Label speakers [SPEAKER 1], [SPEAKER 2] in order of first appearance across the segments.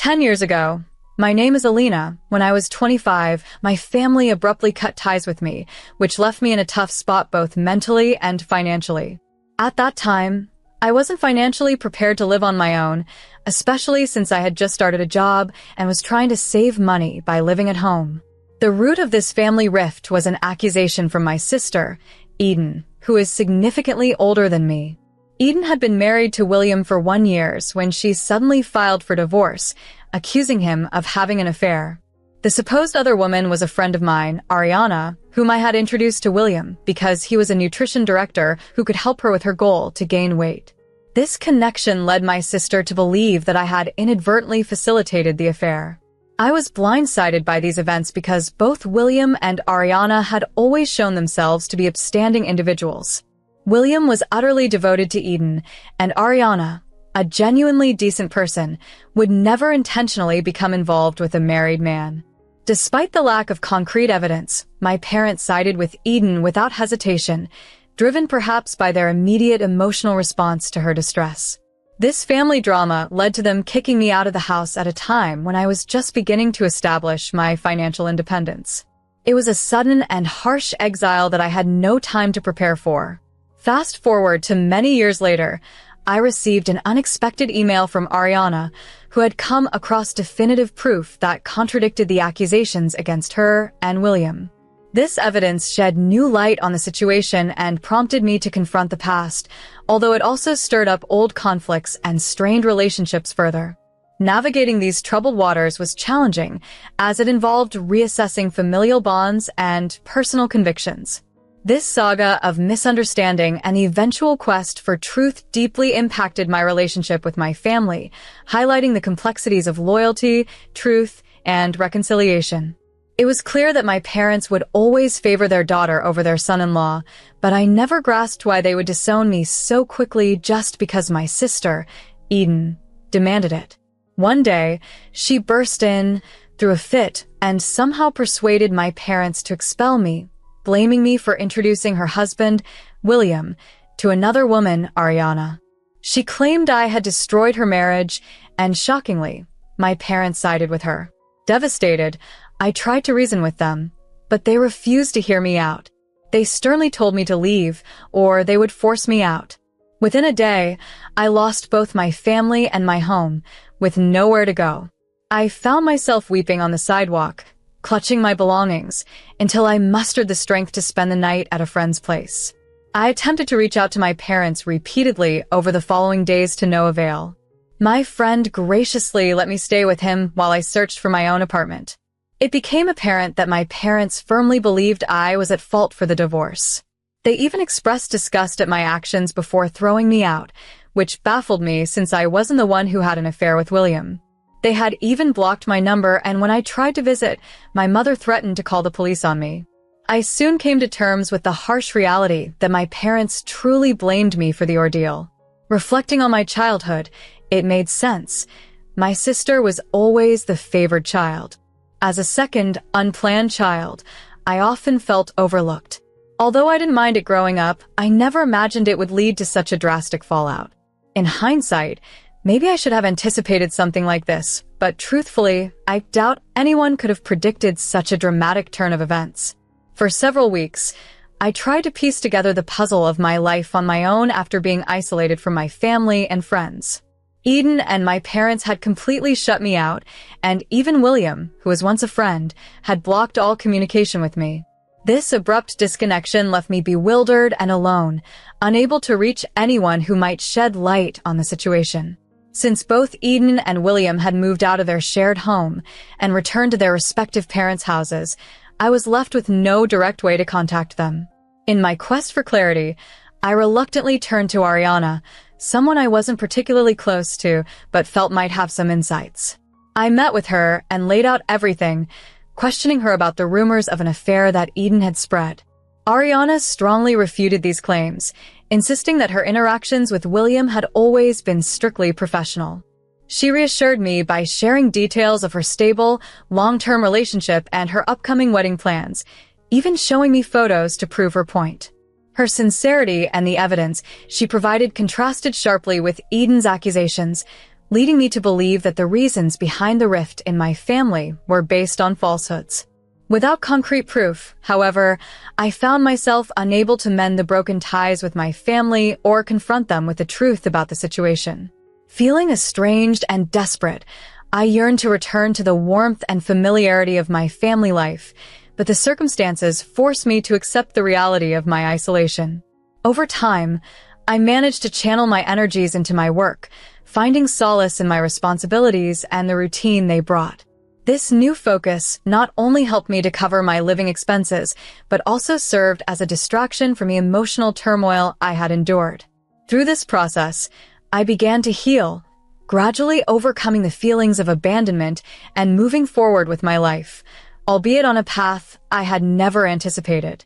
[SPEAKER 1] 10 years ago, my name is Alina. When I was 25, my family abruptly cut ties with me, which left me in a tough spot both mentally and financially. At that time, I wasn't financially prepared to live on my own, especially since I had just started a job and was trying to save money by living at home. The root of this family rift was an accusation from my sister, Eden, who is significantly older than me. Eden had been married to William for 1 year when she suddenly filed for divorce, accusing him of having an affair. The supposed other woman was a friend of mine, Ariana, whom I had introduced to William because he was a nutrition director who could help her with her goal to gain weight. This connection led my sister to believe that I had inadvertently facilitated the affair. I was blindsided by these events because both William and Ariana had always shown themselves to be upstanding individuals. William was utterly devoted to Eden, and Ariana, a genuinely decent person, would never intentionally become involved with a married man. Despite the lack of concrete evidence, my parents sided with Eden without hesitation, driven perhaps by their immediate emotional response to her distress. This family drama led to them kicking me out of the house at a time when I was just beginning to establish my financial independence. It was a sudden and harsh exile that I had no time to prepare for. Fast forward to many years later, I received an unexpected email from Ariana, who had come across definitive proof that contradicted the accusations against her and William. This evidence shed new light on the situation and prompted me to confront the past, although it also stirred up old conflicts and strained relationships further. Navigating these troubled waters was challenging, as it involved reassessing familial bonds and personal convictions. This saga of misunderstanding and the eventual quest for truth deeply impacted my relationship with my family, highlighting the complexities of loyalty, truth, and reconciliation. It was clear that my parents would always favor their daughter over their son-in-law, but I never grasped why they would disown me so quickly just because my sister, Eden, demanded it. One day, she burst in, threw a fit, and somehow persuaded my parents to expel me, blaming me for introducing her husband, William, to another woman, Ariana. She claimed I had destroyed her marriage, and shockingly, my parents sided with her. Devastated, I tried to reason with them, but they refused to hear me out. They sternly told me to leave, or they would force me out. Within a day, I lost both my family and my home, with nowhere to go. I found myself weeping on the sidewalk, clutching my belongings, until I mustered the strength to spend the night at a friend's place. I attempted to reach out to my parents repeatedly over the following days to no avail. My friend graciously let me stay with him while I searched for my own apartment. It became apparent that my parents firmly believed I was at fault for the divorce. They even expressed disgust at my actions before throwing me out, which baffled me since I wasn't the one who had an affair with William. They had even blocked my number, and when I tried to visit, my mother threatened to call the police on me. I soon came to terms with the harsh reality that my parents truly blamed me for the ordeal. Reflecting on my childhood, it made sense. My sister was always the favored child. As a second, unplanned child, I often felt overlooked. Although I didn't mind it growing up, I never imagined it would lead to such a drastic fallout. In hindsight, maybe I should have anticipated something like this, but truthfully, I doubt anyone could have predicted such a dramatic turn of events. For several weeks, I tried to piece together the puzzle of my life on my own after being isolated from my family and friends. Eden and my parents had completely shut me out, and even William, who was once a friend, had blocked all communication with me. This abrupt disconnection left me bewildered and alone, unable to reach anyone who might shed light on the situation. Since both Eden and William had moved out of their shared home and returned to their respective parents' houses, I was left with no direct way to contact them. In my quest for clarity, I reluctantly turned to Ariana, someone I wasn't particularly close to but felt might have some insights. I met with her and laid out everything, questioning her about the rumors of an affair that Eden had spread. Ariana strongly refuted these claims, insisting that her interactions with William had always been strictly professional. She reassured me by sharing details of her stable, long-term relationship and her upcoming wedding plans, even showing me photos to prove her point. Her sincerity and the evidence she provided contrasted sharply with Eden's accusations, leading me to believe that the reasons behind the rift in my family were based on falsehoods. Without concrete proof, however, I found myself unable to mend the broken ties with my family or confront them with the truth about the situation. Feeling estranged and desperate, I yearned to return to the warmth and familiarity of my family life, but the circumstances forced me to accept the reality of my isolation. Over time, I managed to channel my energies into my work, finding solace in my responsibilities and the routine they brought. This new focus not only helped me to cover my living expenses, but also served as a distraction from the emotional turmoil I had endured. Through this process, I began to heal, gradually overcoming the feelings of abandonment and moving forward with my life, albeit on a path I had never anticipated.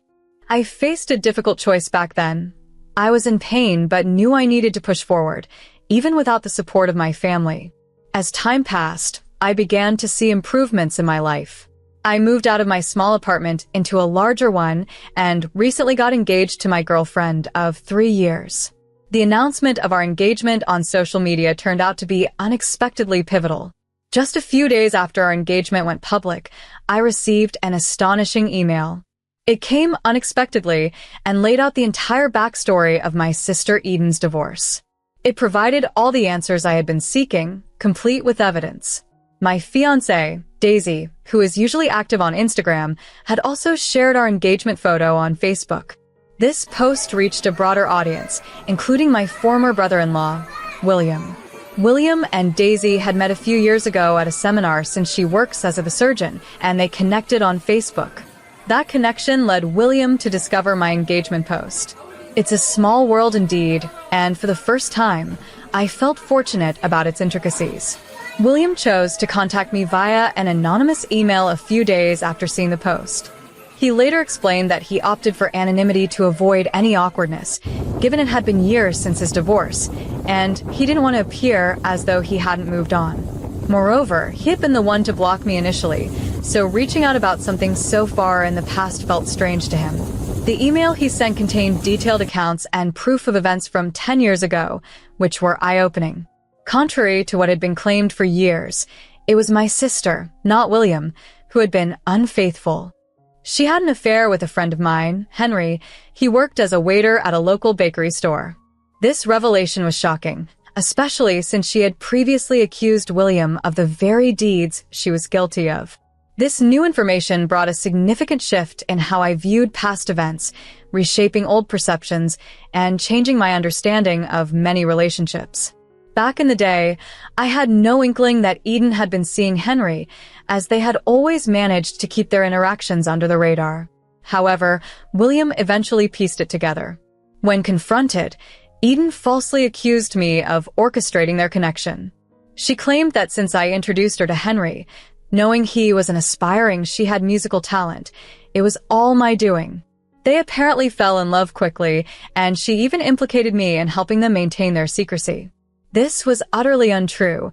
[SPEAKER 1] I faced a difficult choice back then. I was in pain but knew I needed to push forward, even without the support of my family. As time passed, I began to see improvements in my life. I moved out of my small apartment into a larger one and recently got engaged to my girlfriend of 3 years. The announcement of our engagement on social media turned out to be unexpectedly pivotal. Just a few days after our engagement went public, I received an astonishing email. It came unexpectedly and laid out the entire backstory of my sister Eden's divorce. It provided all the answers I had been seeking, complete with evidence. My fiancée, Daisy, who is usually active on Instagram, had also shared our engagement photo on Facebook. This post reached a broader audience, including my former brother-in-law, William. William and Daisy had met a few years ago at a seminar since she works as a surgeon, and they connected on Facebook. That connection led William to discover my engagement post. It's a small world indeed, and for the first time, I felt fortunate about its intricacies. William chose to contact me via an anonymous email a few days after seeing the post. He later explained that he opted for anonymity to avoid any awkwardness, given it had been years since his divorce, and he didn't want to appear as though he hadn't moved on. Moreover, he had been the one to block me initially, so reaching out about something so far in the past felt strange to him. The email he sent contained detailed accounts and proof of events from 10 years ago, which were eye-opening. Contrary to what had been claimed for years, it was my sister, not William, who had been unfaithful. She had an affair with a friend of mine, Henry. He worked as a waiter at a local bakery store. This revelation was shocking, especially since she had previously accused William of the very deeds she was guilty of. This new information brought a significant shift in how I viewed past events, reshaping old perceptions and changing my understanding of many relationships. Back in the day, I had no inkling that Eden had been seeing Henry, as they had always managed to keep their interactions under the radar. However, William eventually pieced it together. When confronted, Eden falsely accused me of orchestrating their connection. She claimed that since I introduced her to Henry, knowing he was an aspiring she had musical talent, it was all my doing. They apparently fell in love quickly, and she even implicated me in helping them maintain their secrecy. This was utterly untrue.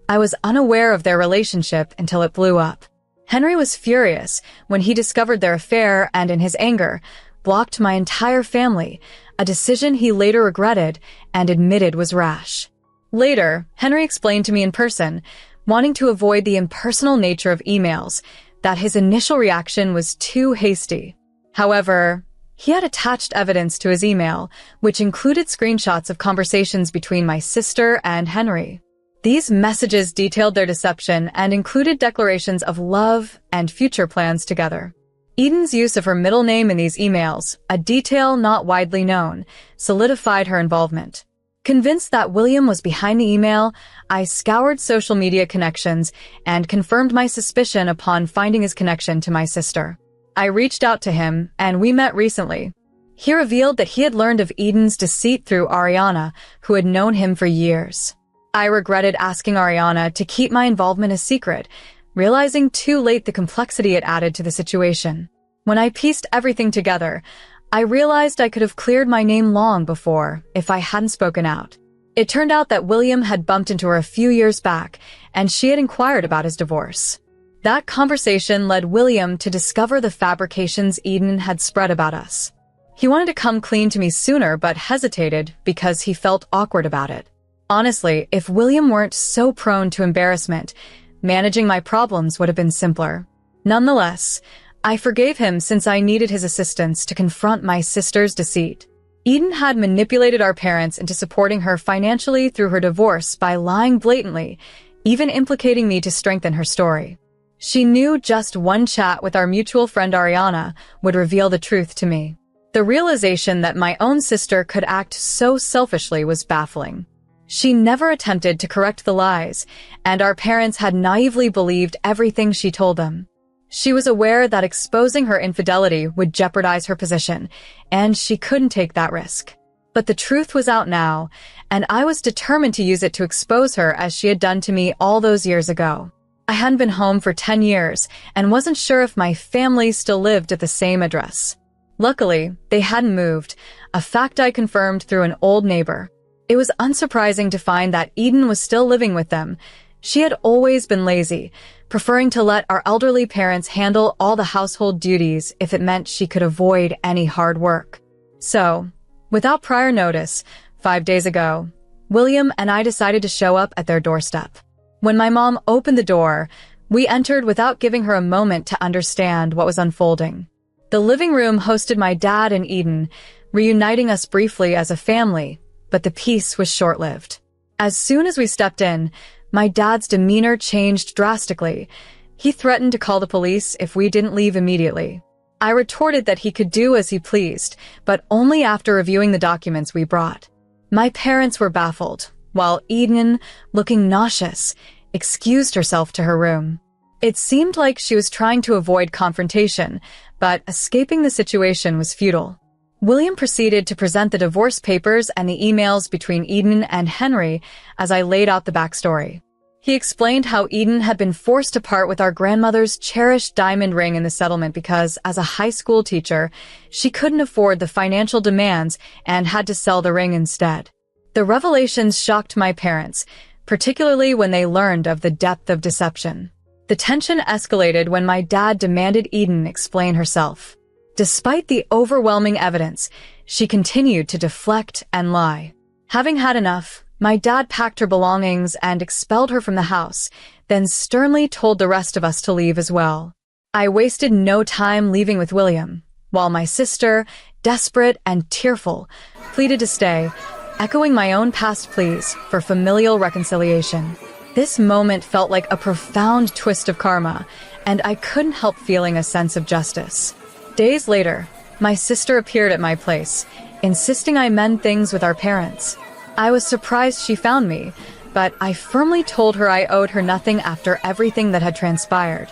[SPEAKER 1] I was unaware of their relationship until it blew up. Henry was furious when he discovered their affair and, in his anger, blocked my entire family, a decision he later regretted and admitted was rash. Later, Henry explained to me in person, wanting to avoid the impersonal nature of emails, that his initial reaction was too hasty. However, he had attached evidence to his email, which included screenshots of conversations between my sister and Henry. These messages detailed their deception and included declarations of love and future plans together. Eden's use of her middle name in these emails, a detail not widely known, solidified her involvement. Convinced that William was behind the email, I scoured social media connections and confirmed my suspicion upon finding his connection to my sister. I reached out to him, and we met recently. He revealed that he had learned of Eden's deceit through Ariana, who had known him for years. I regretted asking Ariana to keep my involvement a secret, realizing too late the complexity it added to the situation. When I pieced everything together, I realized I could have cleared my name long before if I hadn't spoken out. It turned out that William had bumped into her a few years back, and she had inquired about his divorce. That conversation led William to discover the fabrications Eden had spread about us. He wanted to come clean to me sooner but hesitated because he felt awkward about it. Honestly, if William weren't so prone to embarrassment, managing my problems would have been simpler. Nonetheless, I forgave him since I needed his assistance to confront my sister's deceit. Eden had manipulated our parents into supporting her financially through her divorce by lying blatantly, even implicating me to strengthen her story. She knew just one chat with our mutual friend Ariana would reveal the truth to me. The realization that my own sister could act so selfishly was baffling. She never attempted to correct the lies, and our parents had naively believed everything she told them. She was aware that exposing her infidelity would jeopardize her position, and she couldn't take that risk. But the truth was out now, and I was determined to use it to expose her as she had done to me all those years ago. I hadn't been home for 10 years and wasn't sure if my family still lived at the same address. Luckily, they hadn't moved, a fact I confirmed through an old neighbor. It was unsurprising to find that Eden was still living with them. She had always been lazy, preferring to let our elderly parents handle all the household duties if it meant she could avoid any hard work. So, without prior notice, 5 days ago, William and I decided to show up at their doorstep. When my mom opened the door, we entered without giving her a moment to understand what was unfolding. The living room hosted my dad and Eden, reuniting us briefly as a family, but the peace was short-lived. As soon as we stepped in, my dad's demeanor changed drastically. He threatened to call the police if we didn't leave immediately. I retorted that he could do as he pleased, but only after reviewing the documents we brought. My parents were baffled, while Eden, looking nauseous, excused herself to her room. It seemed like she was trying to avoid confrontation, but escaping the situation was futile. William proceeded to present the divorce papers and the emails between Eden and Henry as I laid out the backstory. He explained how Eden had been forced to part with our grandmother's cherished diamond ring in the settlement because, as a high school teacher, she couldn't afford the financial demands and had to sell the ring instead. The revelations shocked my parents, particularly when they learned of the depth of deception. The tension escalated when my dad demanded Eden explain herself. Despite the overwhelming evidence, she continued to deflect and lie. Having had enough, my dad packed her belongings and expelled her from the house, then sternly told the rest of us to leave as well. I wasted no time leaving with William, while my sister, desperate and tearful, pleaded to stay, echoing my own past pleas for familial reconciliation. This moment felt like a profound twist of karma, and I couldn't help feeling a sense of justice. Days later, my sister appeared at my place, insisting I mend things with our parents. I was surprised she found me, but I firmly told her I owed her nothing after everything that had transpired.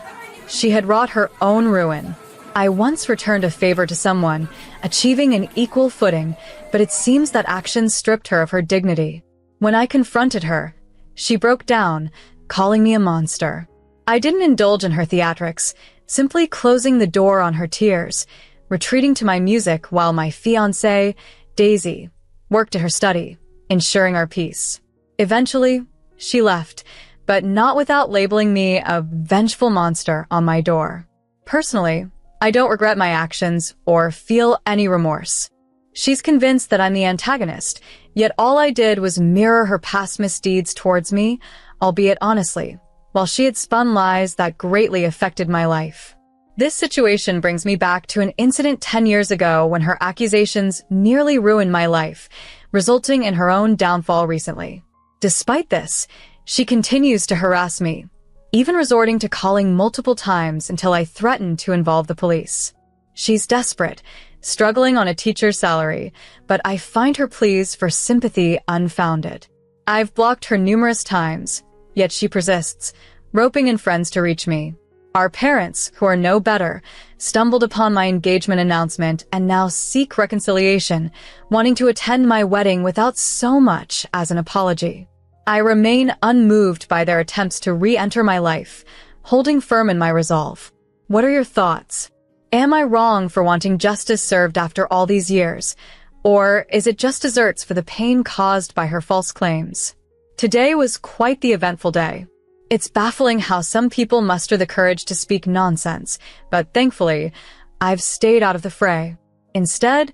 [SPEAKER 1] She had wrought her own ruin. I once returned a favor to someone, achieving an equal footing, but it seems that action stripped her of her dignity. When I confronted her, she broke down, calling me a monster. I didn't indulge in her theatrics, simply closing the door on her tears, retreating to my music while my fiancée, Daisy, worked at her study, ensuring our peace. Eventually, she left, but not without labeling me a vengeful monster on my door. Personally, I don't regret my actions or feel any remorse. She's convinced that I'm the antagonist, yet all I did was mirror her past misdeeds towards me, albeit honestly, while she had spun lies that greatly affected my life. This situation brings me back to an incident 10 years ago when her accusations nearly ruined my life, resulting in her own downfall recently. Despite this, she continues to harass me, even resorting to calling multiple times until I threatened to involve the police. She's desperate, struggling on a teacher's salary, but I find her pleas for sympathy unfounded. I've blocked her numerous times, yet she persists, roping in friends to reach me. Our parents, who are no better, stumbled upon my engagement announcement and now seek reconciliation, wanting to attend my wedding without so much as an apology. I remain unmoved by their attempts to re-enter my life, holding firm in my resolve. What are your thoughts? Am I wrong for wanting justice served after all these years? Or is it just desserts for the pain caused by her false claims? Today was quite the eventful day. It's baffling how some people muster the courage to speak nonsense, but thankfully, I've stayed out of the fray. Instead,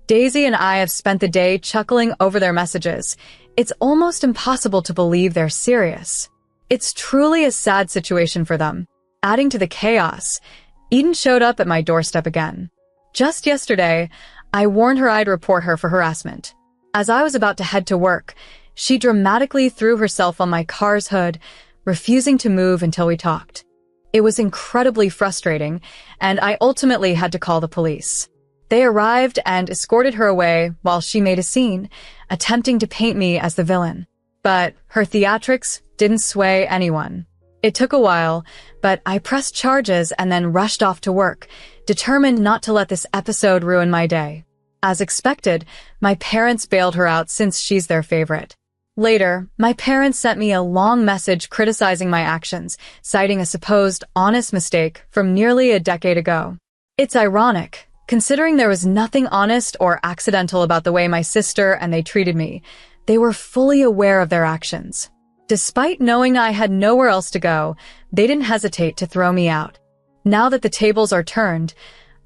[SPEAKER 1] Daisy and I have spent the day chuckling over their messages. It's almost impossible to believe they're serious. It's truly a sad situation for them. Adding to the chaos, Eden showed up at my doorstep again. Just yesterday, I warned her I'd report her for harassment. As I was about to head to work, she dramatically threw herself on my car's hood, refusing to move until we talked. It was incredibly frustrating, and I ultimately had to call the police. They arrived and escorted her away while she made a scene, attempting to paint me as the villain. But her theatrics didn't sway anyone. It took a while, but I pressed charges and then rushed off to work, determined not to let this episode ruin my day. As expected, my parents bailed her out since she's their favorite. Later, my parents sent me a long message criticizing my actions, citing a supposed honest mistake from nearly a decade ago. It's ironic, considering there was nothing honest or accidental about the way my sister and they treated me. They were fully aware of their actions. Despite knowing I had nowhere else to go, they didn't hesitate to throw me out. Now that the tables are turned,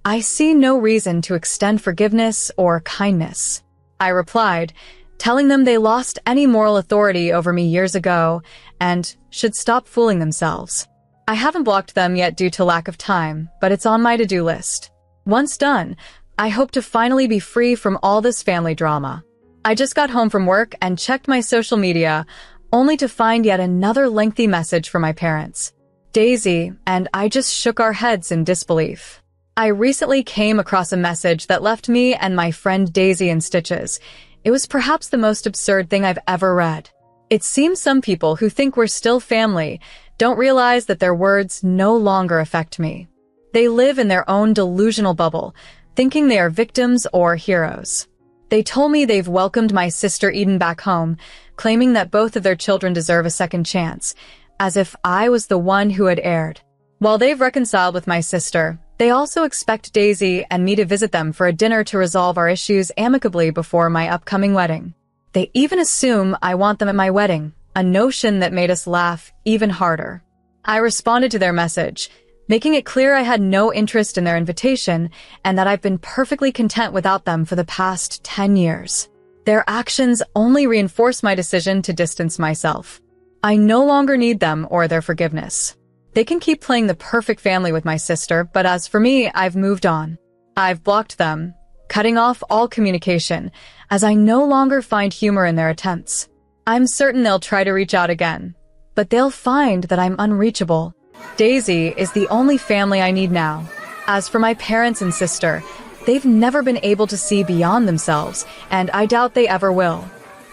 [SPEAKER 1] I see no reason to extend forgiveness or kindness. I replied, telling them they lost any moral authority over me years ago and should stop fooling themselves. I haven't blocked them yet due to lack of time, but it's on my to-do list. Once done, I hope to finally be free from all this family drama. I just got home from work and checked my social media, only to find yet another lengthy message from my parents. Daisy and I just shook our heads in disbelief. I recently came across a message that left me and my friend Daisy in stitches. It was perhaps the most absurd thing I've ever read. It seems some people who think we're still family don't realize that their words no longer affect me. They live in their own delusional bubble, thinking they are victims or heroes. They told me they've welcomed my sister Eden back home, claiming that both of their children deserve a second chance, as if I was the one who had erred. While they've reconciled with my sister, they also expect Daisy and me to visit them for a dinner to resolve our issues amicably before my upcoming wedding. They even assume I want them at my wedding, a notion that made us laugh even harder. I responded to their message, making it clear I had no interest in their invitation and that I've been perfectly content without them for the past 10 years. Their actions only reinforce my decision to distance myself. I no longer need them or their forgiveness. They can keep playing the perfect family with my sister, but as for me, I've moved on. I've blocked them, cutting off all communication, as I no longer find humor in their attempts. I'm certain they'll try to reach out again, but they'll find that I'm unreachable. Daisy is the only family I need now. As for my parents and sister, they've never been able to see beyond themselves, and I doubt they ever will.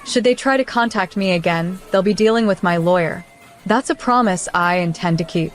[SPEAKER 1] Should they try to contact me again, they'll be dealing with my lawyer. That's a promise I intend to keep.